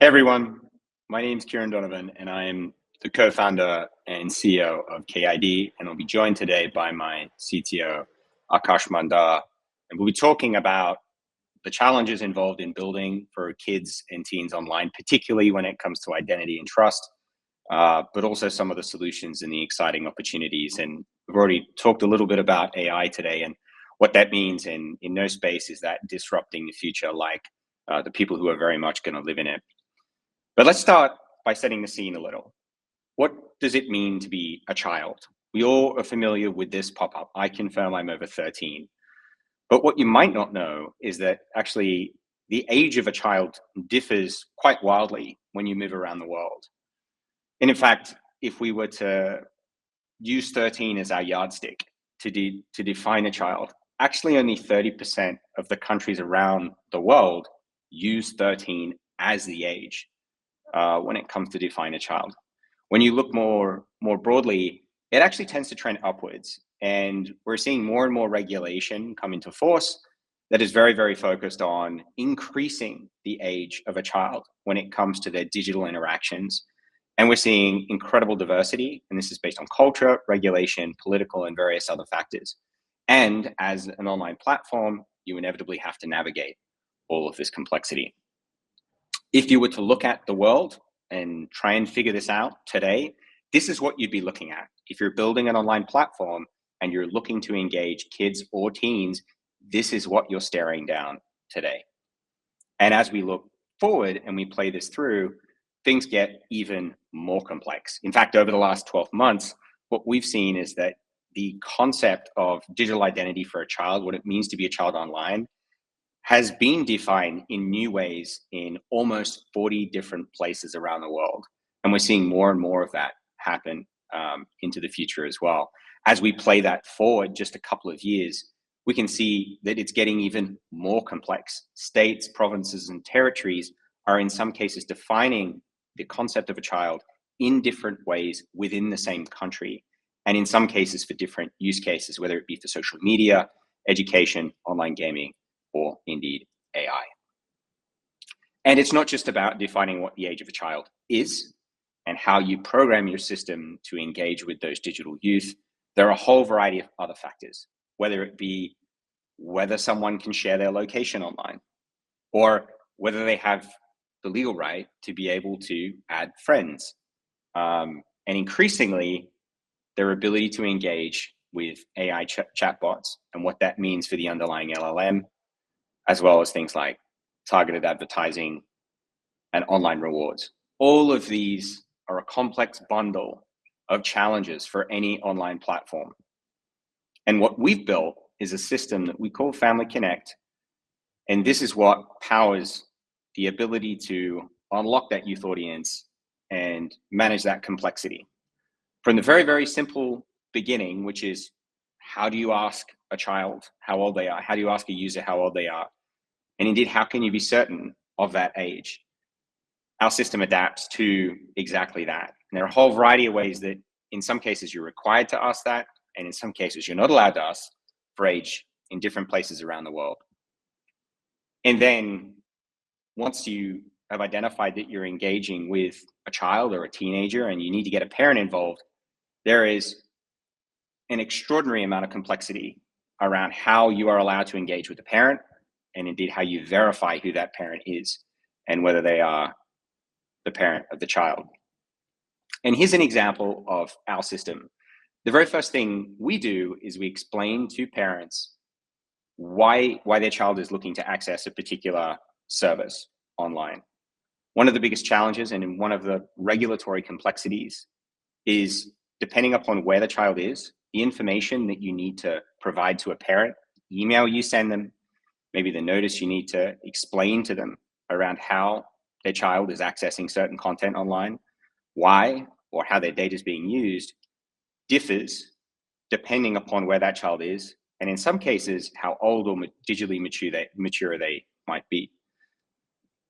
Hey everyone, my name is Kieran Donovan, and I'm the co-founder and CEO of KID, and I'll be joined today by my CTO, Akash Mandar, and we'll be talking about the challenges involved in building for kids and teens online, particularly when it comes to identity and trust, but also some of the solutions and the exciting opportunities. And we've already talked a little bit about AI today and what that means, and in no space is that disrupting the future like the people who are very much going to live in it. But let's start by setting the scene a little. What does it mean to be a child? We all are familiar with this pop up. I confirm I'm over 13. But what you might not know is that actually the age of a child differs quite wildly when you move around the world. And in fact, if we were to use 13 as our yardstick to define a child, actually only 30% of the countries around the world use 13 as the age when it comes to define a child. When you look more broadly, it actually tends to trend upwards, and we're seeing more and more regulation come into force that is very, very focused on increasing the age of a child when it comes to their digital interactions. And we're seeing incredible diversity, and this is based on culture, regulation, political, and various other factors. And as an online platform, you inevitably have to navigate all of this complexity. If you were to look at the world and try and figure this out today, this is what you'd be looking at. If you're building an online platform and you're looking to engage kids or teens, this is what you're staring down today. And as we look forward and we play this through, things get even more complex. In fact, over the last 12 months, what we've seen is that the concept of digital identity for a child, what it means to be a child online, has been defined in new ways in almost 40 different places around the world. And we're seeing more and more of that happen into the future as well. As we play that forward just a couple of years, we can see that it's getting even more complex. States, provinces, and territories are in some cases defining the concept of a child in different ways within the same country, and in some cases for different use cases, whether it be for social media, education, online gaming, or indeed AI. And it's not just about defining what the age of a child is and how you program your system to engage with those digital youth. There are a whole variety of other factors, whether it be whether someone can share their location online, or whether they have the legal right to be able to add friends. And increasingly, their ability to engage with AI chatbots and what that means for the underlying LLM, as well as things like targeted advertising and online rewards. All of these are a complex bundle of challenges for any online platform. And what we've built is a system that we call Family Connect. And this is what powers the ability to unlock that youth audience and manage that complexity. From the very, very simple beginning, which is how do you ask a child how old they are? How do you ask a user how old they are? And indeed, how can you be certain of that age? Our system adapts to exactly that. And there are a whole variety of ways that in some cases you're required to ask that, and in some cases you're not allowed to ask for age in different places around the world. And then once you have identified that you're engaging with a child or a teenager and you need to get a parent involved, there is an extraordinary amount of complexity around how you are allowed to engage with the parent, and indeed how you verify who that parent is and whether they are the parent of the child. And here's an example of our system. The very first thing we do is we explain to parents why their child is looking to access a particular service online. One of the biggest challenges and one of the regulatory complexities is, depending upon where the child is, the information that you need to provide to a parent, email you send them, maybe the notice you need to explain to them around how their child is accessing certain content online, why or how their data is being used, differs depending upon where that child is, and in some cases, how old or digitally mature they might be.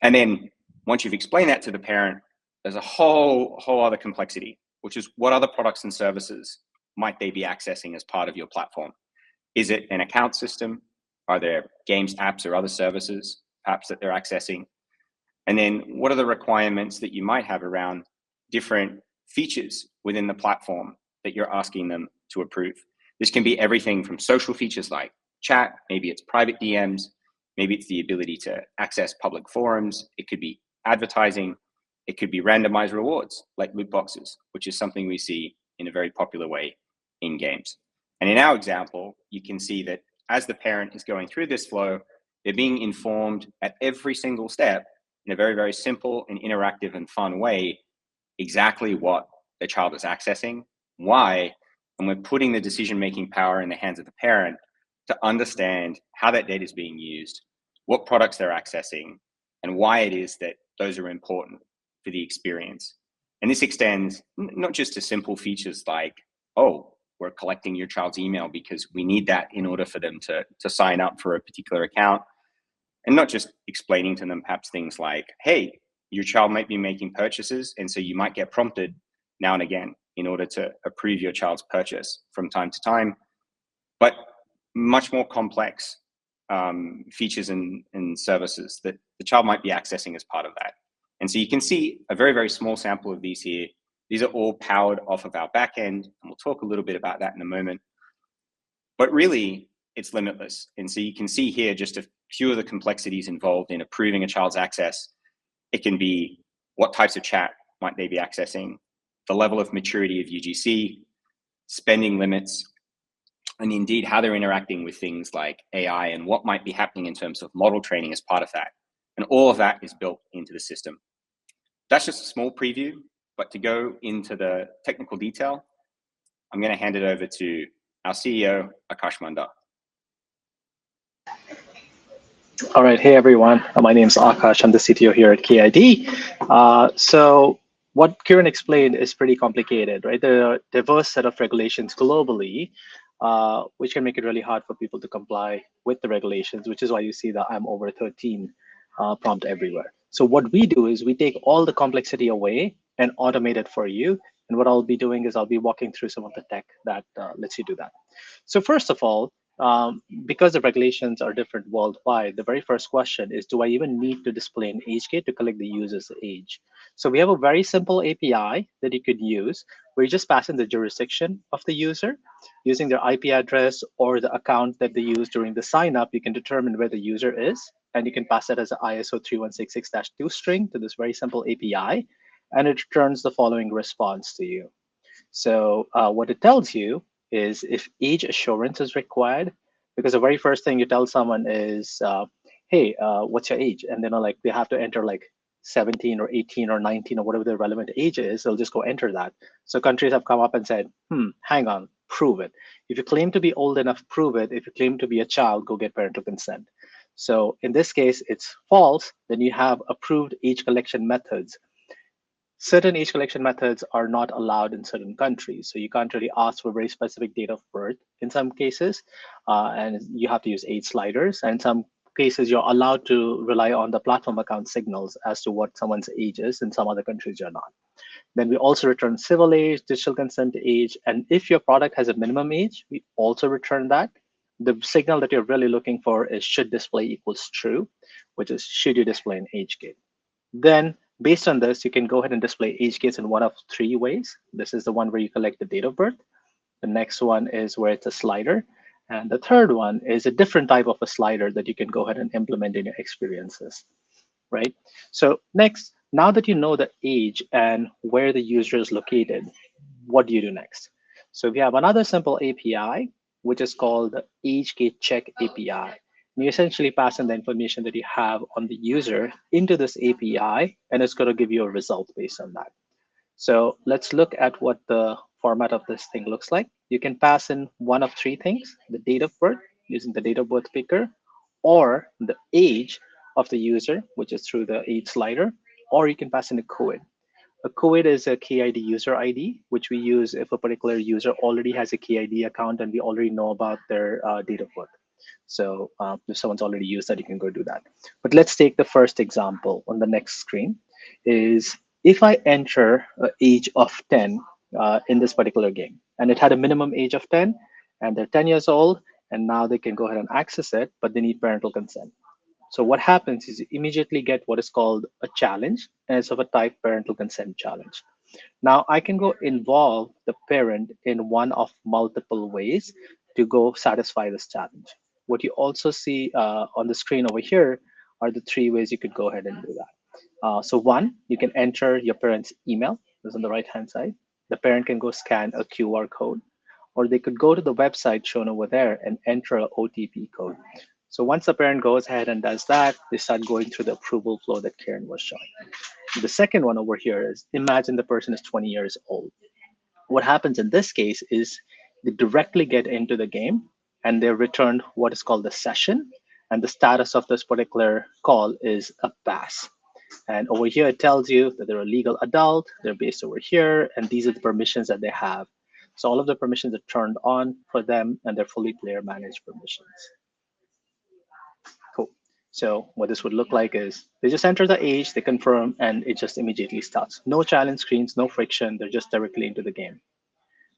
And then once you've explained that to the parent, there's a whole other complexity, which is what other products and services might they be accessing as part of your platform? Is it an account system? Are there games, apps, or other services, apps that they're accessing? And then what are the requirements that you might have around different features within the platform that you're asking them to approve? This can be everything from social features like chat, maybe it's private DMs, maybe it's the ability to access public forums, it could be advertising, it could be randomized rewards like loot boxes, which is something we see in a very popular way in games. And in our example, you can see that as the parent is going through this flow, they're being informed at every single step in a very, very simple and interactive and fun way exactly what the child is accessing, why, and we're putting the decision-making power in the hands of the parent to understand how that data is being used, what products they're accessing, and why it is that those are important for the experience. And this extends not just to simple features like, oh, we're collecting your child's email because we need that in order for them to sign up for a particular account, and not just explaining to them perhaps things like, hey, your child might be making purchases, and so you might get prompted now and again in order to approve your child's purchase from time to time, but much more complex features and services that the child might be accessing as part of that. And so you can see a very, very small sample of these here. These are all powered off of our backend, and we'll talk a little bit about that in a moment. But really, it's limitless. And so you can see here just a few of the complexities involved in approving a child's access. It can be what types of chat might they be accessing, the level of maturity of UGC, spending limits, and indeed how they're interacting with things like AI and what might be happening in terms of model training as part of that. And all of that is built into the system. That's just a small preview, but to go into the technical detail, I'm going to hand it over to our CEO, Akash Manda. All right. Hey, everyone. My name is Akash. I'm the CTO here at KID. So what Kieran explained is pretty complicated, right? There are a diverse set of regulations globally, which can make it really hard for people to comply with the regulations, which is why you see the I'm over 13 prompt everywhere. So what we do is we take all the complexity away and automate it for you. And what I'll be doing is I'll be walking through some of the tech that lets you do that. So first of all, because the regulations are different worldwide, the very first question is, do I even need to display an age gate to collect the user's age? So we have a very simple API that you could use where you just pass in the jurisdiction of the user. Using their IP address or the account that they use during the sign up, you can determine where the user is, and you can pass that as an ISO 3166-2 string to this very simple API, and it returns the following response to you. So what it tells you is if age assurance is required, because the very first thing you tell someone is, hey, what's your age? And then like they have to enter like 17 or 18 or 19 or whatever the relevant age is, they'll just go enter that. So countries have come up and said, hang on, prove it. If you claim to be old enough, prove it. If you claim to be a child, go get parental consent. So in this case, it's false. Then you have approved age collection methods. Certain age collection methods are not allowed in certain countries. So you can't really ask for very specific date of birth in some cases, and you have to use age sliders. And in some cases, you're allowed to rely on the platform account signals as to what someone's age is. In some other countries, you're not. Then we also return civil age, digital consent age. And if your product has a minimum age, we also return that. The signal that you're really looking for is should display equals true, which is should you display an age gate. Then based on this, you can go ahead and display age gates in one of three ways. This is the one where you collect the date of birth. The next one is where it's a slider. And the third one is a different type of a slider that you can go ahead and implement in your experiences, right? So next, now that you know the age and where the user is located, what do you do next? So we have another simple API, which is called the age gate check API. And you essentially pass in the information that you have on the user into this API, and it's going to give you a result based on that. So let's look at what the format of this thing looks like. You can pass in one of three things: the date of birth using the date of birth picker, or the age of the user, which is through the age slider, or you can pass in a code. A code is a KID user ID, which we use if a particular user already has a KID account and we already know about their date of birth. So if someone's already used that, you can go do that. But let's take the first example on the next screen. Is if I enter an age of 10 in this particular game, and it had a minimum age of 10, and they're 10 years old, and now they can go ahead and access it, but they need parental consent. So what happens is you immediately get what is called a challenge, and it's of a type parental consent challenge. Now I can go involve the parent in one of multiple ways to go satisfy this challenge. What you also see on the screen over here are the three ways you could go ahead and do that. So one, you can enter your parent's email. This is on the right-hand side. The parent can go scan a QR code, or they could go to the website shown over there and enter a OTP code. So once the parent goes ahead and does that, they start going through the approval flow that Karen was showing. The second one over here is imagine the person is 20 years old. What happens in this case is they directly get into the game and they're returned what is called the session. And the status of this particular call is a pass. And over here, it tells you that they're a legal adult, they're based over here, and these are the permissions that they have. So all of the permissions are turned on for them, and they're fully player managed permissions. Cool. So what this would look like is they just enter the age, they confirm, and it just immediately starts. No challenge screens, no friction, they're just directly into the game.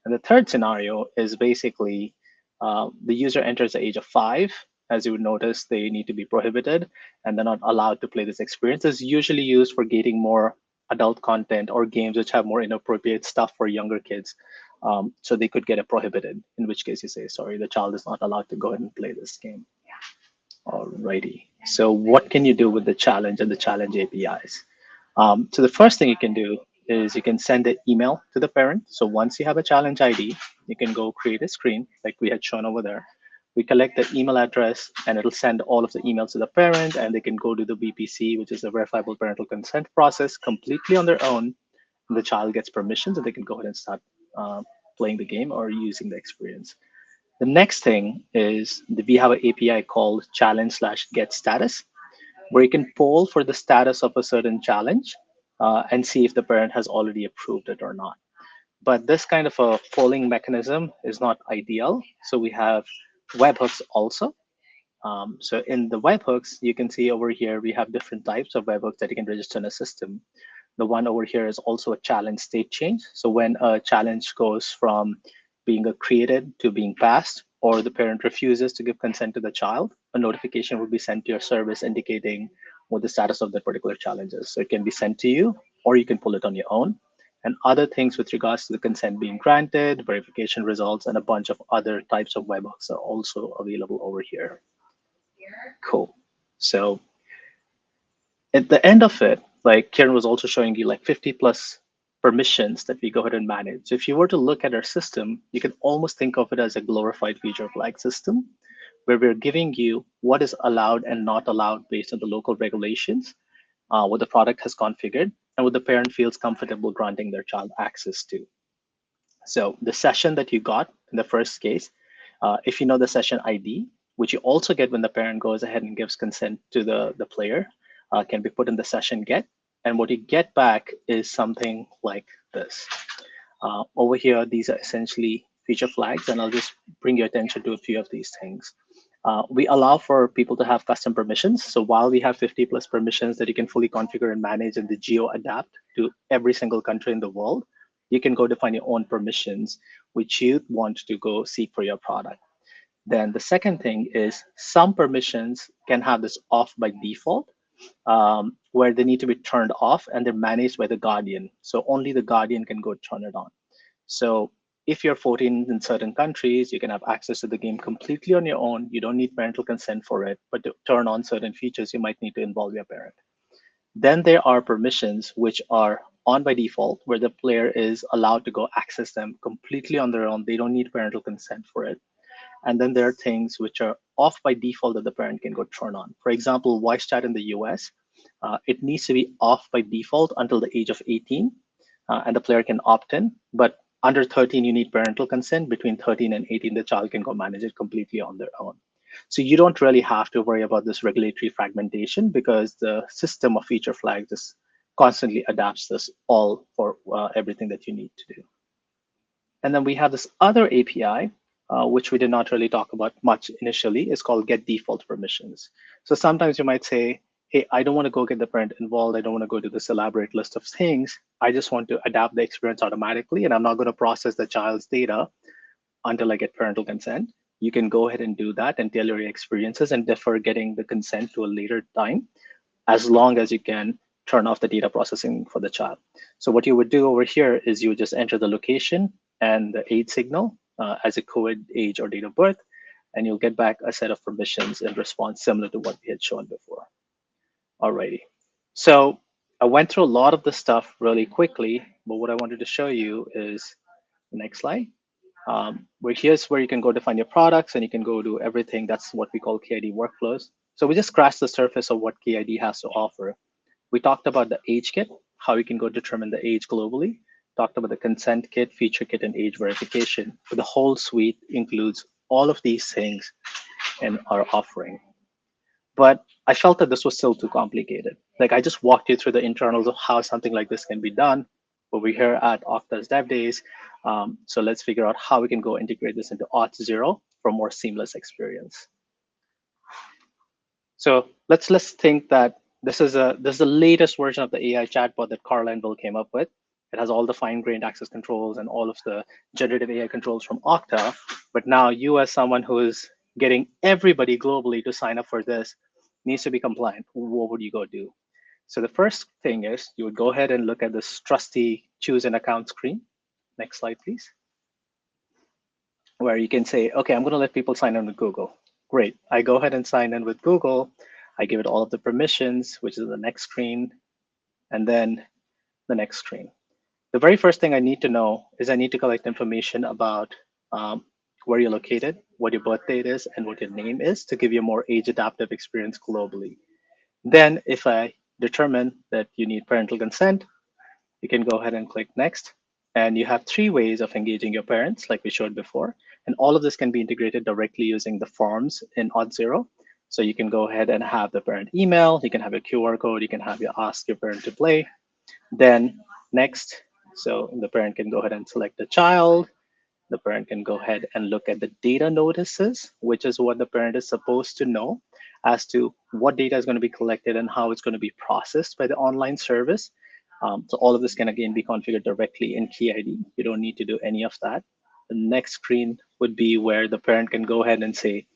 And the third scenario is basically the user enters the age of 5. As you would notice, they need to be prohibited and they're not allowed to play this experience. It's usually used for gating more adult content or games which have more inappropriate stuff for younger kids. So they could get it prohibited, in which case you say, sorry, the child is not allowed to go ahead and play this game. Alrighty. So what can you do with the challenge and the challenge APIs? So the first thing you can do is you can send an email to the parent. So once you have a challenge ID, you can go create a screen like we had shown over there. We collect the email address and it'll send all of the emails to the parent and they can go to the VPC, which is the verifiable parental consent process completely on their own. And the child gets permissions and they can go ahead and start playing the game or using the experience. The next thing is that we have an API called challenge/get status, where you can poll for the status of a certain challenge and see if the parent has already approved it or not. But this kind of a polling mechanism is not ideal. So we have webhooks also. So in the webhooks, you can see over here, we have different types of webhooks that you can register in a system. The one over here is also a challenge state change. So when a challenge goes from being created to being passed, or the parent refuses to give consent to the child, a notification will be sent to your service indicating what the status of that particular challenge is. So it can be sent to you, or you can pull it on your own. And other things with regards to the consent being granted, verification results, and a bunch of other types of webhooks are also available over here. Cool. So at the end of it, like Karen was also showing you like 50 plus permissions that we go ahead and manage. So if you were to look at our system, you can almost think of it as a glorified feature flag system, where we're giving you what is allowed and not allowed based on the local regulations, what the product has configured, and what the parent feels comfortable granting their child access to. So the session that you got in the first case, if you know the session ID, which you also get when the parent goes ahead and gives consent to the player, can be put in the session get. And what you get back is something like this. Over here, these are essentially feature flags, and I'll just bring your attention to a few of these things. We allow for people to have custom permissions. So while we have 50 plus permissions that you can fully configure and manage and the geo adapt to every single country in the world, you can go define your own permissions, which you want to go seek for your product. Then the second thing is some permissions can have this off by default, where they need to be turned off and they're managed by the guardian. So only the guardian can go turn it on. So if you're 14 in certain countries, you can have access to the game completely on your own. You don't need parental consent for it, but to turn on certain features, you might need to involve your parent. Then there are permissions which are on by default, where the player is allowed to go access them completely on their own. They don't need parental consent for it. And then there are things which are off by default that the parent can go turn on. For example, voice chat in the US, it needs to be off by default until the age of 18, and the player can opt in. But under 13, you need parental consent. Between 13 and 18, the child can go manage it completely on their own. So you don't really have to worry about this regulatory fragmentation because the system of feature flags just constantly adapts this all for everything that you need to do. And then we have this other API, which we did not really talk about much initially. It's called get default permissions. So sometimes you might say, hey, I don't want to go get the parent involved. I don't want to go to this elaborate list of things. I just want to adapt the experience automatically, and I'm not going to process the child's data until I get parental consent. you can go ahead and do that and tailor your experiences and defer getting the consent to a later time, as long as you can turn off the data processing for the child. So what you would do over here is you would just enter the location and the age signal as a code, age, or date of birth, and you'll get back a set of permissions in response similar to what we had shown before. Alrighty. So I went through a lot of the stuff really quickly, but what I wanted to show you is the next slide. Where here's where you can go define your products and you can go do everything. That's what we call KID workflows. So we just scratched the surface of what KID has to offer. We talked about the age kit, how you can go determine the age globally. Talked about the consent kit, feature kit, and age verification. But the whole suite includes all of these things in our offering. But I felt that this was still too complicated. Like I just walked you through the internals of how something like this can be done. But we're here at Okta's Dev Days. So let's figure out how we can go integrate this into Auth0 for a more seamless experience. So let's think that this is the latest version of the AI chatbot that Carla and Bill came up with. It has all the fine-grained access controls and all of the generative AI controls from Okta. But now you, as someone who is getting everybody globally to sign up for this, needs to be compliant. What would you go do? So the first thing is you would go ahead and look at this trusty choose an account screen. Next slide, please. Where you can say, okay, I'm going to let people sign in with Google. Great. I go ahead and sign in with Google. I give it all of the permissions, which is the next screen, and then the next screen. The very first thing I need to know is I need to collect information about where you're located, what your birth date is, and what your name is to give you a more age adaptive experience globally. Then if I determine that you need parental consent, you can go ahead and click next. And you have 3 ways of engaging your parents, like we showed before. And all of this can be integrated directly using the forms in Auth0. So you can go ahead and have the parent email, you can have a QR code, you can have your ask your parent to play. Then next, so the parent can go ahead and select the child. The parent can go ahead and look at the data notices, which is what the parent is supposed to know as to what data is going to be collected and how it's going to be processed by the online service. So all of this can again be configured directly in KID. You don't need to do any of that. The next screen would be where the parent can go ahead and say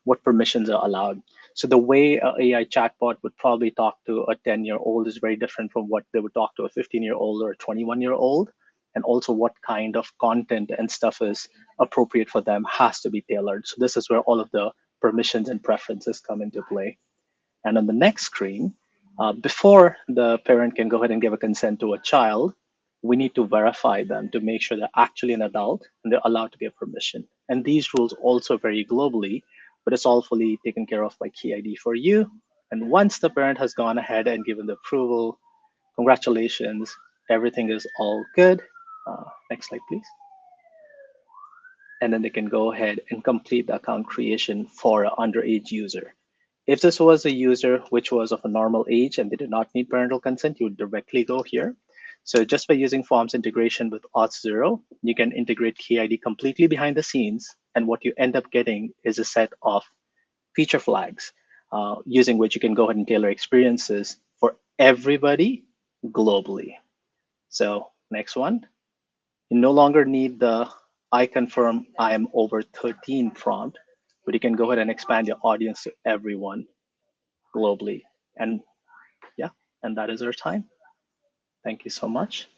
what permissions are allowed. So the way an AI chatbot would probably talk to a 10-year-old is very different from what they would talk to a 15-year-old or a 21-year-old. And also what kind of content and stuff is appropriate for them has to be tailored. So this is where all of the permissions and preferences come into play. And on the next screen, before the parent can go ahead and give a consent to a child, we need to verify them to make sure they're actually an adult and they're allowed to give permission. And these rules also vary globally, but it's all fully taken care of by KID for you. And once the parent has gone ahead and given the approval, congratulations, everything is all good. Next slide, please. And then they can go ahead and complete the account creation for an underage user. If this was a user which was of a normal age and they did not need parental consent, you would directly go here. So just by using forms integration with Auth0, you can integrate KID completely behind the scenes. And what you end up getting is a set of feature flags using which you can go ahead and tailor experiences for everybody globally. So next one, you no longer need the I confirm I am over 13 prompt, but you can go ahead and expand your audience to everyone globally. And yeah, and that is our time. Thank you so much.